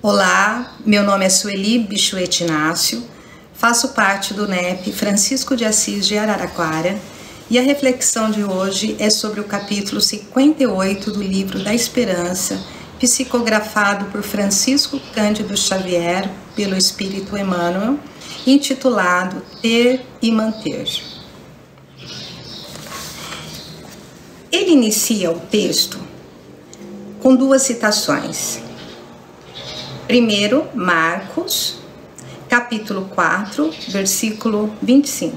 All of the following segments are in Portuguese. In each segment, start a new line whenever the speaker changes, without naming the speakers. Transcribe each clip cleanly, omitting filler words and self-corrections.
Olá, meu nome é Sueli Bichuete Inácio, faço parte do NEP Francisco de Assis de Araraquara e a reflexão de hoje é sobre o capítulo 58 do livro da Esperança, psicografado por Francisco Cândido Xavier pelo Espírito Emmanuel, intitulado Ter e Manter. Ele inicia o texto com duas citações. Primeiro, Marcos, capítulo 4, versículo 25.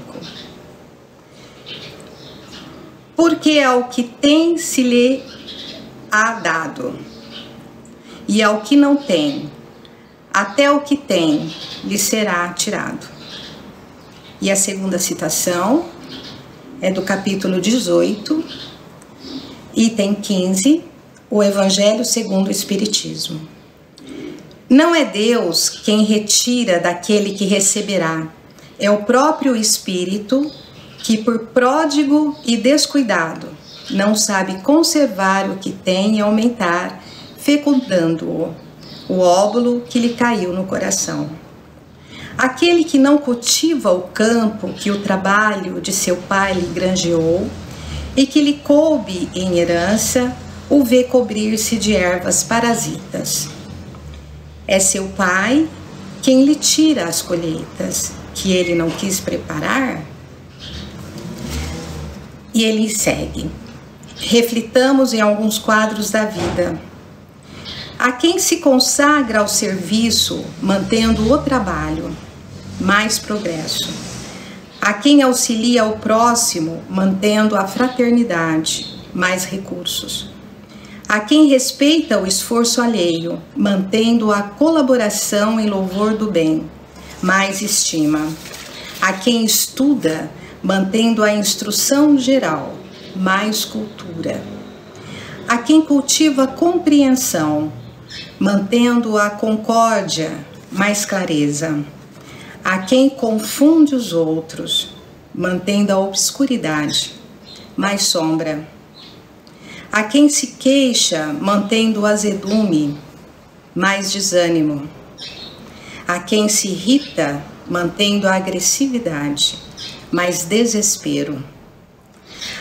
Porque ao que tem se lhe há dado, e ao que não tem, até o que tem lhe será tirado. E a segunda citação é do capítulo 18, item 15, o Evangelho segundo o Espiritismo. Não é Deus quem retira daquele que receberá, é o próprio Espírito que, por pródigo e descuidado, não sabe conservar o que tem e aumentar, fecundando-o, o óbolo que lhe caiu no coração. Aquele que não cultiva o campo que o trabalho de seu pai lhe granjeou e que lhe coube em herança, o vê cobrir-se de ervas parasitas. É seu pai quem lhe tira as colheitas, que ele não quis preparar? E ele segue. Reflitamos em alguns quadros da vida. A quem se consagra ao serviço, mantendo o trabalho, mais progresso. A quem auxilia o próximo, mantendo a fraternidade, mais recursos. A quem respeita o esforço alheio, mantendo a colaboração em louvor do bem, mais estima. A quem estuda, mantendo a instrução geral, mais cultura. A quem cultiva a compreensão, mantendo a concórdia, mais clareza. A quem confunde os outros, mantendo a obscuridade, mais sombra. A quem se queixa, mantendo o azedume, mais desânimo. A quem se irrita, mantendo a agressividade, mais desespero.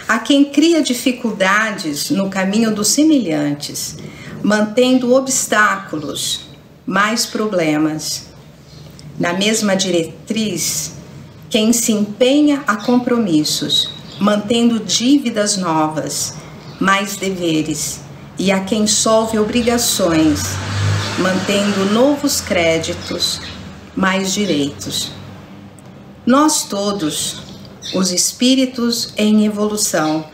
A quem cria dificuldades no caminho dos semelhantes, mantendo obstáculos, mais problemas. Na mesma diretriz, quem se empenha a compromissos, mantendo dívidas novas, mais deveres, e a quem solve obrigações, mantendo novos créditos, mais direitos. Nós todos, os espíritos em evolução,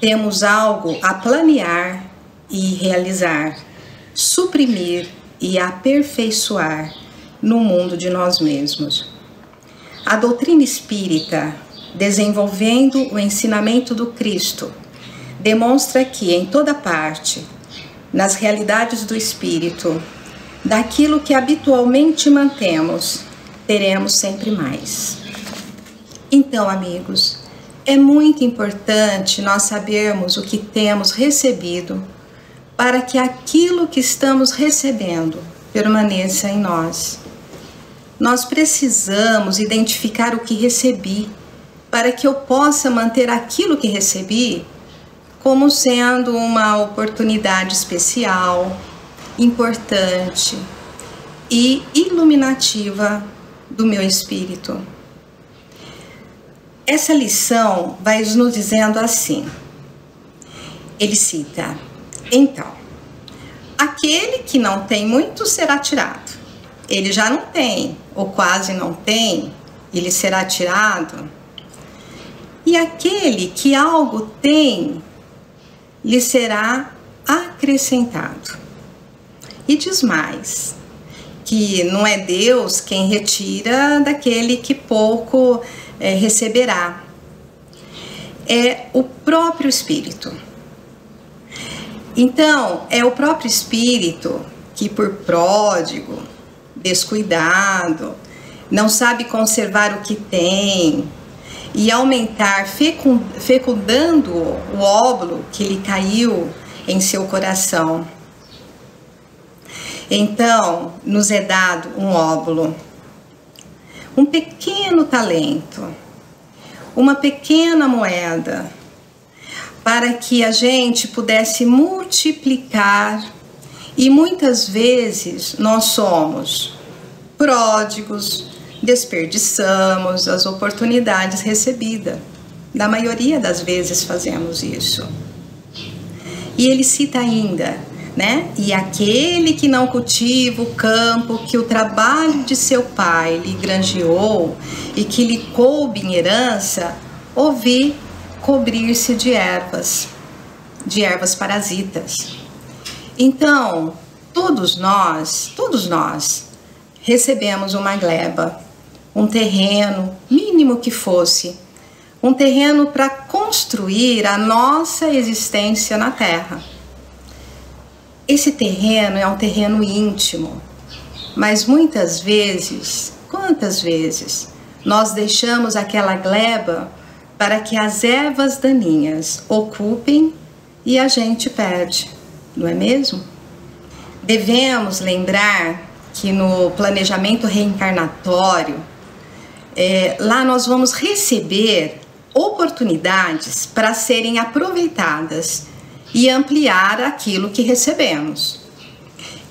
temos algo a planear e realizar, suprimir e aperfeiçoar no mundo de nós mesmos. A doutrina espírita, desenvolvendo o ensinamento do Cristo, demonstra que em toda parte, nas realidades do espírito, daquilo que habitualmente mantemos, teremos sempre mais. Então, amigos, é muito importante nós sabermos o que temos recebido para que aquilo que estamos recebendo permaneça em nós. Nós precisamos identificar o que recebi para que eu possa manter aquilo que recebi como sendo uma oportunidade especial, importante e iluminativa do meu espírito. Essa lição vai nos dizendo assim, ele cita, então, aquele que não tem muito será tirado, ele já não tem, ou quase não tem, ele será tirado, e aquele que algo tem, lhe será acrescentado. E diz mais, que não é Deus quem retira daquele que pouco receberá, é o próprio Espírito. Então, é o próprio Espírito que, por pródigo, descuidado, não sabe conservar o que tem, e aumentar, fecundando o óbolo que lhe caiu em seu coração. Então, nos é dado um óvulo, um pequeno talento, uma pequena moeda, para que a gente pudesse multiplicar. E muitas vezes nós somos pródigos, desperdiçamos as oportunidades recebidas. Na maioria das vezes fazemos isso. E ele cita ainda, né? E aquele que não cultiva o campo que o trabalho de seu pai lhe granjeou e que lhe coube em herança, ouvi cobrir-se de ervas parasitas. Então, todos nós recebemos uma gleba, um terreno, mínimo que fosse, um terreno para construir a nossa existência na Terra. Esse terreno é um terreno íntimo, mas muitas vezes, quantas vezes, nós deixamos aquela gleba para que as ervas daninhas ocupem e a gente perde, não é mesmo? Devemos lembrar que no planejamento reencarnatório, lá nós vamos receber oportunidades para serem aproveitadas e ampliar aquilo que recebemos.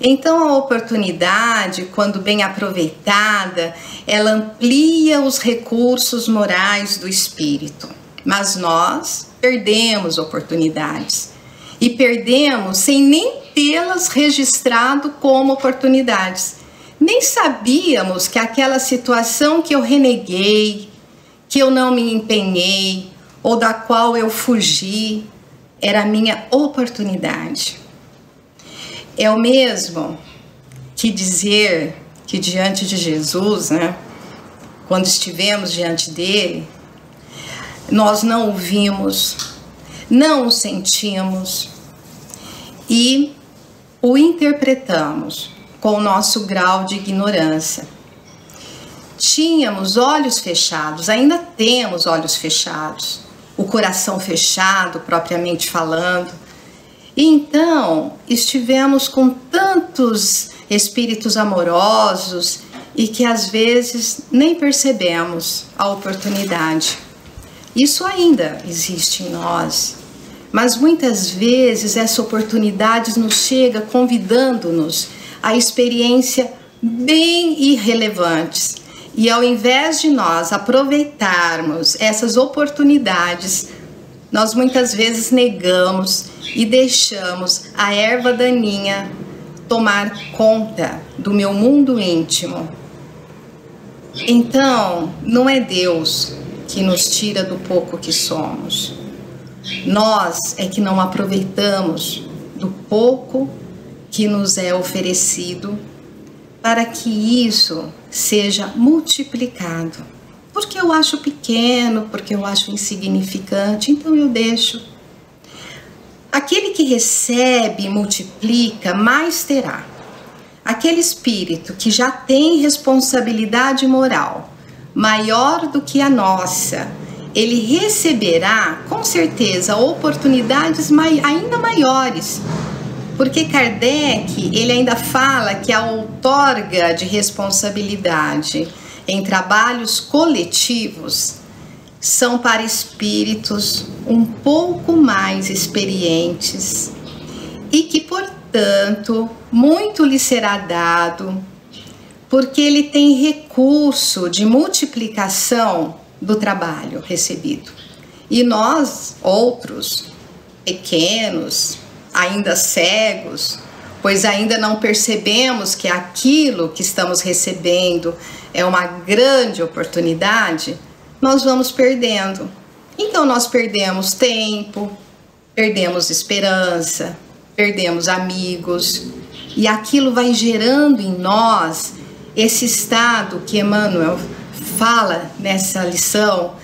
Então a oportunidade, quando bem aproveitada, ela amplia os recursos morais do espírito. Mas nós perdemos oportunidades e perdemos sem nem tê-las registrado como oportunidades. Nem sabíamos que aquela situação que eu reneguei, que eu não me empenhei ou da qual eu fugi, era a minha oportunidade. É o mesmo que dizer que diante de Jesus, né, quando estivemos diante dele, nós não o vimos, não o sentimos e o interpretamos com o nosso grau de ignorância. Tínhamos olhos fechados, ainda temos olhos fechados, o coração fechado, propriamente falando. E então estivemos com tantos espíritos amorosos e que às vezes nem percebemos a oportunidade. Isso ainda existe em nós, mas muitas vezes essa oportunidade nos chega convidando-nos a experiência bem irrelevantes. E ao invés de nós aproveitarmos essas oportunidades, nós muitas vezes negamos e deixamos a erva daninha tomar conta do meu mundo íntimo. Então, não é Deus que nos tira do pouco que somos. Nós é que não aproveitamos do pouco que nos é oferecido para que isso seja multiplicado. Porque eu acho pequeno, porque eu acho insignificante, então eu deixo. Aquele que recebe e multiplica, mais terá. Aquele espírito que já tem responsabilidade moral maior do que a nossa, ele receberá com certeza oportunidades ainda maiores. Porque Kardec, ele ainda fala que a outorga de responsabilidade em trabalhos coletivos são para espíritos um pouco mais experientes e que, portanto, muito lhe será dado, porque ele tem recurso de multiplicação do trabalho recebido. E nós, outros, pequenos, ainda cegos, pois ainda não percebemos que aquilo que estamos recebendo é uma grande oportunidade, nós vamos perdendo. Então nós perdemos tempo, perdemos esperança, perdemos amigos, e aquilo vai gerando em nós esse estado que Emmanuel fala nessa lição,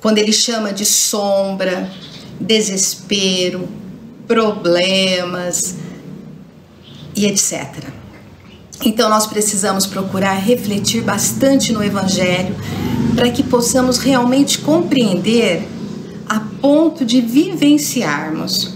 quando ele chama de sombra, desespero, problemas e etc. Então nós precisamos procurar refletir bastante no Evangelho para que possamos realmente compreender a ponto de vivenciarmos.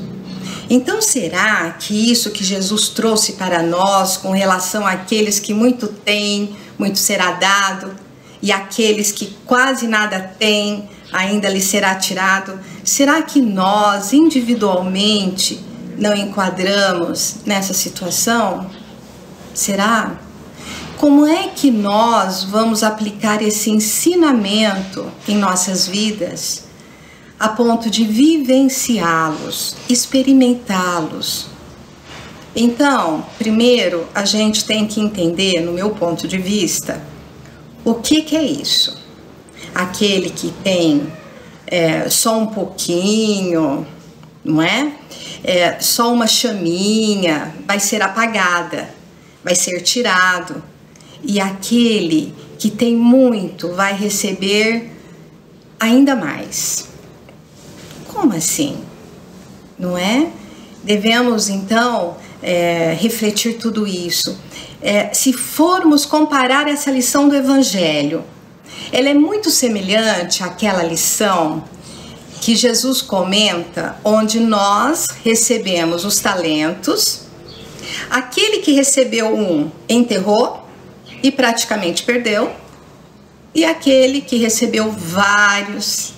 Então, será que isso que Jesus trouxe para nós com relação àqueles que muito têm, muito será dado, e aqueles que quase nada têm, ainda lhe será tirado, será que nós individualmente não enquadramos nessa situação? Será? Como é que nós vamos aplicar esse ensinamento em nossas vidas a ponto de vivenciá-los, experimentá-los? Então, primeiro a gente tem que entender, no meu ponto de vista, o que é isso? Aquele que tem só um pouquinho, não é? Só uma chaminha vai ser apagada, vai ser tirado. E aquele que tem muito vai receber ainda mais. Como assim? Não é? Devemos então refletir tudo isso. Se formos comparar essa lição do Evangelho, ela é muito semelhante àquela lição que Jesus comenta, onde nós recebemos os talentos. Aquele que recebeu um enterrou e praticamente perdeu, e aquele que recebeu vários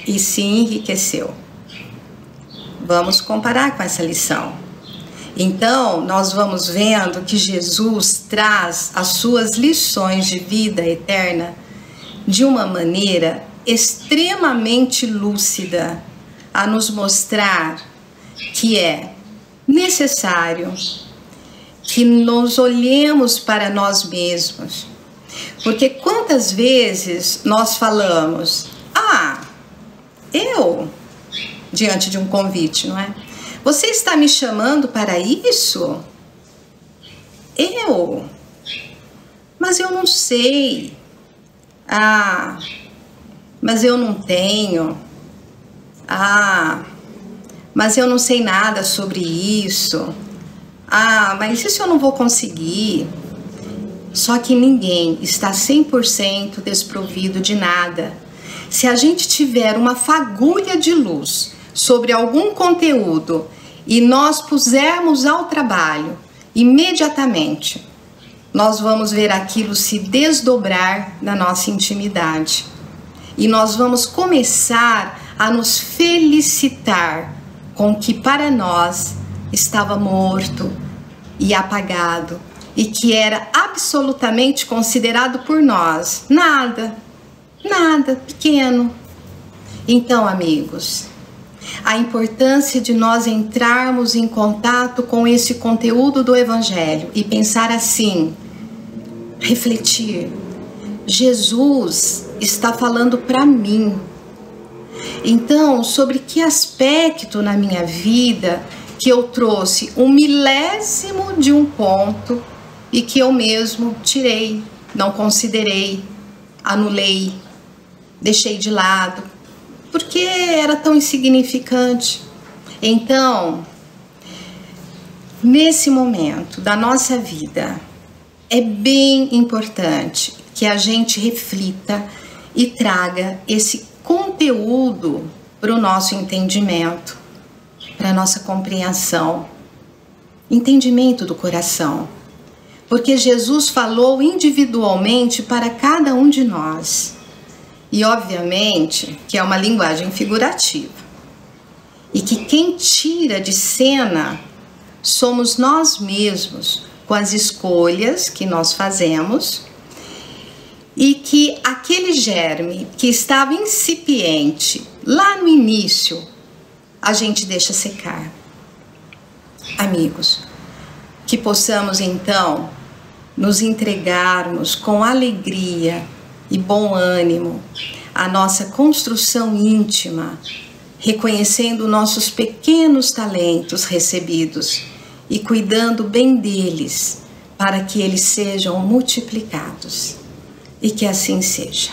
e se enriqueceu. Vamos comparar com essa lição. Então, nós vamos vendo que Jesus traz as suas lições de vida eterna de uma maneira extremamente lúcida, a nos mostrar que é necessário que nos olhemos para nós mesmos. Porque quantas vezes nós falamos, eu, diante de um convite, não é? Você está me chamando para isso? Mas eu não sei. Mas eu não tenho. Mas eu não sei nada sobre isso. Mas isso eu não vou conseguir. Só que ninguém está 100% desprovido de nada. Se a gente tiver uma fagulha de luz sobre algum conteúdo e nós pusermos ao trabalho, imediatamente nós vamos ver aquilo se desdobrar na nossa intimidade. E nós vamos começar a nos felicitar com o que para nós estava morto e apagado e que era absolutamente considerado por nós nada, pequeno. Então, amigos, a importância de nós entrarmos em contato com esse conteúdo do Evangelho e pensar assim, refletir, Jesus está falando para mim. Então, sobre que aspecto na minha vida que eu trouxe 1/1000 de um ponto e que eu mesmo tirei, não considerei, anulei, deixei de lado, porque era tão insignificante. Então, nesse momento da nossa vida, é bem importante que a gente reflita e traga esse conteúdo para o nosso entendimento, para a nossa compreensão, entendimento do coração. Porque Jesus falou individualmente para cada um de nós. E obviamente que é uma linguagem figurativa. E que quem tira de cena somos nós mesmos, com as escolhas que nós fazemos. E que aquele germe que estava incipiente lá no início, a gente deixa secar. Amigos, que possamos então nos entregarmos com alegria e bom ânimo à nossa construção íntima, reconhecendo nossos pequenos talentos recebidos e cuidando bem deles para que eles sejam multiplicados. E que assim seja.